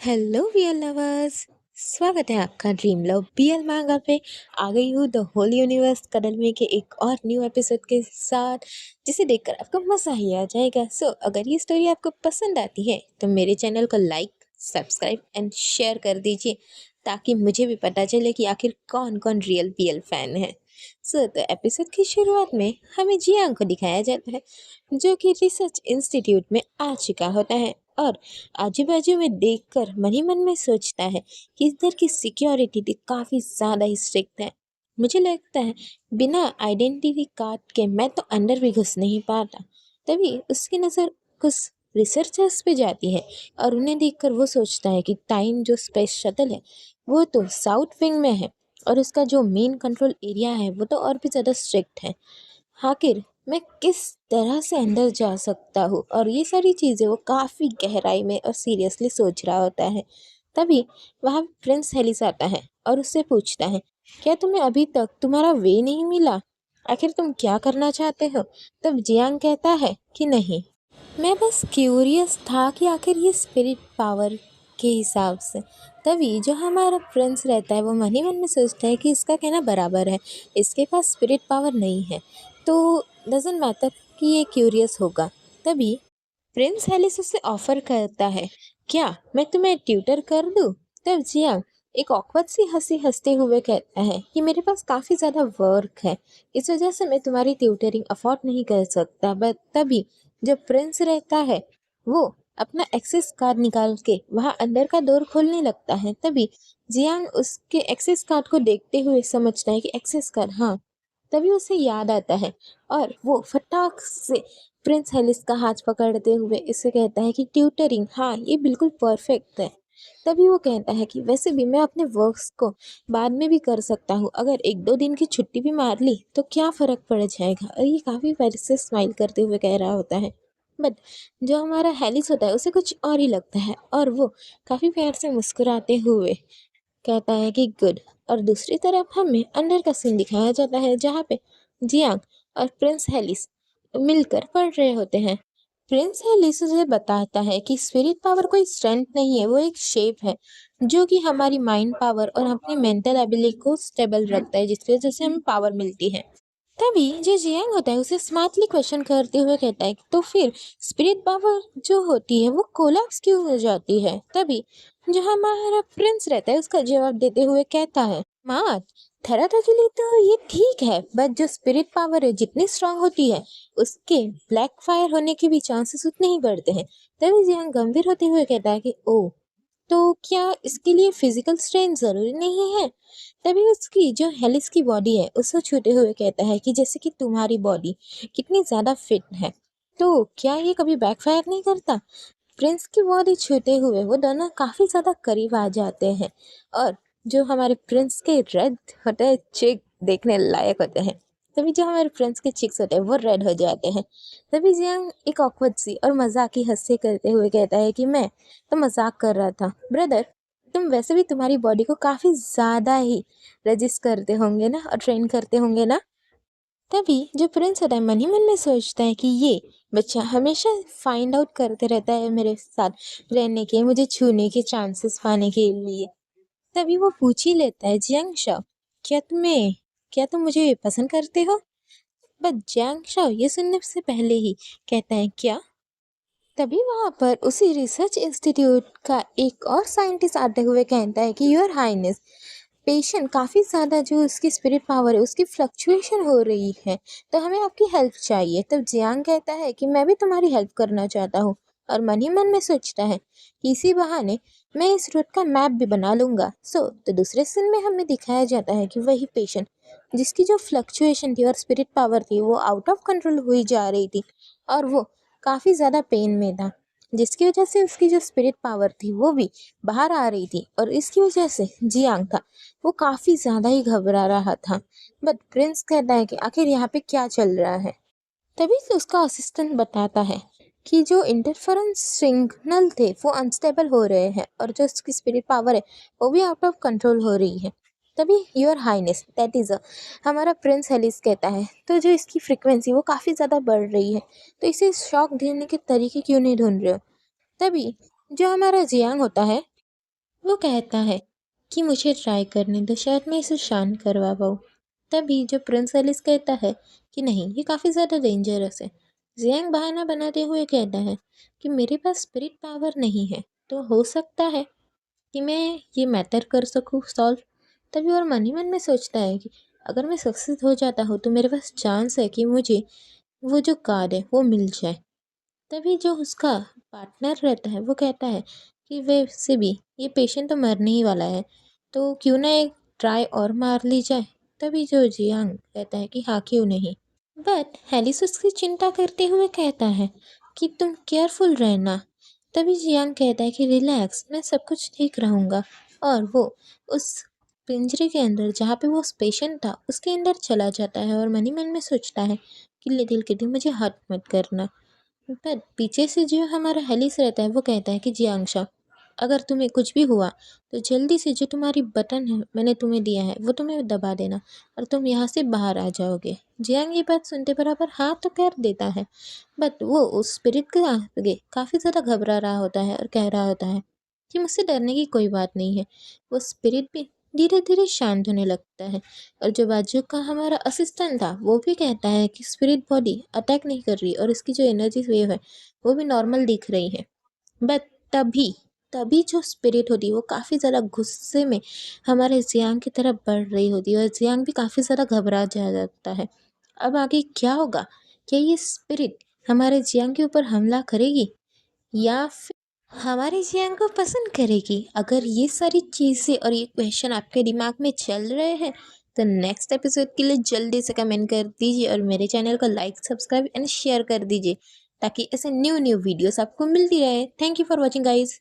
Hello BL lovers. स्वागत है आपका ड्रीम लव बीएल मांगा पे। आ गई हूँ द होल यूनिवर्स कदलमे के एक और न्यू एपिसोड के साथ, जिसे देखकर आपको मज़ा ही आ जाएगा। अगर ये स्टोरी आपको पसंद आती है तो मेरे चैनल को लाइक, सब्सक्राइब एंड शेयर कर दीजिए, ताकि मुझे भी पता चले कि आखिर कौन कौन रियल बीएल फैन है। तो एपिसोड की शुरुआत में हमें जियांग को दिखाया जाता है, जो कि रिसर्च इंस्टीट्यूट में आ चुका होता है और आजू बाजू में देखकर मन ही मन में सोचता है कि इधर की सिक्योरिटी भी काफ़ी ज़्यादा ही स्ट्रिक्ट है। मुझे लगता है बिना आइडेंटिटी कार्ड के मैं तो अंदर भी घुस नहीं पाता। तभी उसकी नज़र कुछ रिसर्चर्स पे जाती है और उन्हें देखकर वो सोचता है कि टाइम जो स्पेस शटल है वो तो साउथ विंग में है और उसका जो मेन कंट्रोल एरिया है वो तो और भी ज़्यादा स्ट्रिक्ट है। आखिर मैं किस तरह से अंदर जा सकता हूँ, और ये सारी चीज़ें वो काफ़ी गहराई में और सीरियसली सोच रहा होता है। तभी वहाँ प्रिंस हेलिस आता है और उससे पूछता है, क्या तुम्हें अभी तक तुम्हारा वे नहीं मिला? आखिर तुम क्या करना चाहते हो? तब जियांग कहता है कि नहीं, मैं बस क्यूरियस था कि आखिर ये स्पिरिट पावर के हिसाब से। तभी जो हमारा प्रिंस रहता है वो मन ही मन में सोचता है कि इसका कहना बराबर है, इसके पास स्पिरिट पावर नहीं है तो डजेंट मैटर कि ये क्यूरियस होगा। तभी प्रिंस हेलिस उसे ऑफर करता है, क्या मैं तुम्हें ट्यूटर कर दूँ? तब जियांग एक ऑकवर्ड सी हंसी हंसते हुए कहता है कि मेरे पास काफ़ी ज़्यादा वर्क है, इस वजह से मैं तुम्हारी ट्यूटरिंग अफोर्ड नहीं कर सकता। बट तभी जो प्रिंस रहता है वो अपना एक्सेस कार्ड निकाल के वहाँ अंदर का डोर खोलने लगता है। तभी जियांग उसके एक्सेस कार्ड को देखते हुए समझता है कि एक्सेस कार्ड, हाँ। तभी उसे याद आता है और वो फटाक से प्रिंस हेलिस का हाथ पकड़ते हुए इसे कहता है कि ट्यूटरिंग, हाँ ये बिल्कुल परफेक्ट है। तभी वो कहता है कि वैसे भी मैं अपने वर्क्स को बाद में भी कर सकता हूँ, अगर एक दो दिन की छुट्टी भी मार ली तो क्या फ़र्क पड़ जाएगा। और ये काफ़ी प्यार से स्माइल करते हुए कह रहा होता है। बट जो हमारा हेलिस होता है उसे कुछ और ही लगता है और वो काफ़ी प्यार से मुस्कुराते हुए कहता है कि गुड। और दूसरी तरफ हमें अंदर का सीन दिखाया जाता है, जहाँ पे जियांग और प्रिंस हेलिस मिलकर पढ़ रहे होते हैं। प्रिंस हेलिस उसे बताता है कि स्पिरिट पावर कोई स्ट्रेंथ नहीं है, वो एक शेप है जो कि हमारी माइंड पावर और अपनी मेंटल एबिलिटी को स्टेबल रखता है, जिसकी वजह से हमें पावर मिलती है। तभी जो जियांग होता है उसे स्मार्टली क्वेश्चन करते हुए कहता है, तो फिर स्पिरिट पावर जो होती है वो कोलैप्स क्यों हो जाती है? तभी जो हमारा प्रिंस रहता है उसका जवाब देते हुए कहता है, माँ थेराटा के लिए तो ये ठीक है, बट जो स्पिरिट पावर है जितनी स्ट्रांग होती है उसके ब्लैक फायर होने के भी चांसेस उतने ही बढ़ते हैं। तभी जियांग गंभीर होते हुए कहता है कि ओ, तो क्या इसके लिए फिजिकल स्ट्रेंथ ज़रूरी नहीं है? तभी उसकी जो हेलिस की बॉडी है उसे छूते हुए कहता है कि जैसे कि तुम्हारी बॉडी कितनी ज़्यादा फिट है, तो क्या ये कभी बैकफायर नहीं करता? प्रिंस की बॉडी छूते हुए वो दोनों काफ़ी ज़्यादा करीब आ जाते हैं और जो हमारे प्रिंस के रेड होते हैं चिक देखने लायक होते हैं। तभी जो हमारे प्रिंस के चिक्स होते हैं वो रेड हो जाते हैं। तभी जियांग एक ऑकवर्ड सी और मजाकी हंसी करते हुए कहता है कि मैं तो मजाक कर रहा था ब्रदर, तुम वैसे भी तुम्हारी बॉडी को काफ़ी ज़्यादा ही रजिस्ट करते होंगे ना और ट्रेन करते होंगे ना। तभी जो प्रिंस होता है मन ही मन में सोचता है कि ये बच्चा हमेशा फाइंड आउट करते रहता है मेरे साथ रहने के, मुझे छूने के चांसेस पाने के लिए। तभी वो पूछ ही लेता है, जियांग शाओ, क्या तुम मुझे पसंद करते हो? बट जियांग शाओ ये सुनने से पहले ही कहता है, क्या? तभी वहाँ पर उसी रिसर्च इंस्टीट्यूट का एक और साइंटिस्ट आते हुए कहता है कि योर हाइनेस, पेशेंट काफ़ी ज़्यादा जो उसकी स्पिरिट पावर है उसकी फ्लक्चुएशन हो रही है, तो हमें आपकी हेल्प चाहिए। तब जियांग कहता है कि मैं भी तुम्हारी हेल्प करना चाहता हूँ, और मन ही मन में सोचता है कि इसी बहाने मैं इस रूट का मैप भी बना लूँगा। तो दूसरे सीन में हमें दिखाया जाता है कि वही पेशेंट जिसकी जो फ्लक्चुएशन थी और स्पिरिट पावर थी वो आउट ऑफ कंट्रोल हुई जा रही थी और वो काफ़ी ज़्यादा पेन में था, जिसकी वजह से उसकी जो स्पिरिट पावर थी वो भी बाहर आ रही थी, और इसकी वजह से जियांग था वो काफ़ी ज़्यादा ही घबरा रहा था। बट प्रिंस कहता है कि आखिर यहाँ पे क्या चल रहा है। तभी से उसका असिस्टेंट बताता है कि जो इंटरफेरेंस सिग्नल थे वो अनस्टेबल हो रहे हैं और जो उसकी स्पिरिट पावर है वो भी आउट ऑफ कंट्रोल हो रही है। तभी योर हाइनेस, दैट इज़ हमारा प्रिंस हेलिस कहता है, तो जो इसकी फ्रिक्वेंसी वो काफ़ी ज़्यादा बढ़ रही है, तो इसे शॉक देने के तरीके क्यों नहीं ढूंढ रहे हो? तभी जो हमारा जियांग होता है वो कहता है कि मुझे ट्राई करने दो, शायद मैं इसे शांत करवा पाऊँ। तभी जो प्रिंस एलिस कहता है कि नहीं, ये काफ़ी ज़्यादा डेंजरस है। जियांग बहाना बनाते हुए कहता है कि मेरे पास स्पिरिट पावर नहीं है, तो हो सकता है कि मैं ये मैटर कर सकूँ सॉल्व। तभी और मन ही मन में सोचता है कि अगर मैं सक्सेस हो जाता हूँ तो मेरे पास चांस है कि मुझे वो जो कार्ड है वो मिल जाए। तभी जो उसका पार्टनर रहता है वो कहता है कि वैसे भी ये पेशेंट तो मरने ही वाला है, तो क्यों ना एक ट्राई और मार ली जाए। तभी जो जियांग कहता है कि हाँ, क्यों नहीं। बट हेलिस उसकी चिंता करते हुए कहता है कि तुम केयरफुल रहना। तभी जियांग कहता है कि रिलैक्स, मैं सब कुछ ठीक रहूँगा। और वो उस पिंजरे के अंदर जहाँ पे वो पेशेंट था उसके अंदर चला जाता है और मन ही मन में सोचता है कि ले दिल के दिल मुझे हर्ट मत करना। पर पीछे से जो हमारा हेलिस रहता है वो कहता है कि जियांगशा, अगर तुम्हें कुछ भी हुआ तो जल्दी से जो तुम्हारी बटन है मैंने तुम्हें दिया है वो तुम्हें दबा देना और तुम यहाँ से बाहर आ जाओगे। जियांग ये बात सुनते बराबर हाँ तो कर देता है। बट वो उस स्पिरिट के आगे काफ़ी ज़्यादा घबरा रहा होता है और कह रहा होता है कि मुझसे डरने की कोई बात नहीं है। वो स्पिरिट भी धीरे धीरे शांत होने लगता है और जो बाजू का हमारा असिस्टेंट था वो भी कहता है कि स्पिरिट बॉडी अटैक नहीं कर रही और इसकी जो एनर्जी वेव है वो भी नॉर्मल दिख रही है। बट तभी तभी जो स्पिरिट होती है वो काफ़ी ज़्यादा गुस्से में हमारे जियांग की तरफ बढ़ रही होती है और जियांग भी काफ़ी ज़्यादा घबरा जा जाता है। अब आगे क्या होगा? क्या ये स्पिरिट हमारे जियांग के ऊपर हमला करेगी या फिर हमारे जियांग को पसंद करेगी? अगर ये सारी चीज़ें और ये क्वेश्चन आपके दिमाग में चल रहे हैं तो नेक्स्ट एपिसोड के लिए जल्दी से कमेंट कर दीजिए और मेरे चैनल को लाइक, सब्सक्राइब एंड शेयर कर दीजिए ताकि ऐसे न्यू न्यू वीडियोस आपको मिलती रहे। Thank you for watching guys.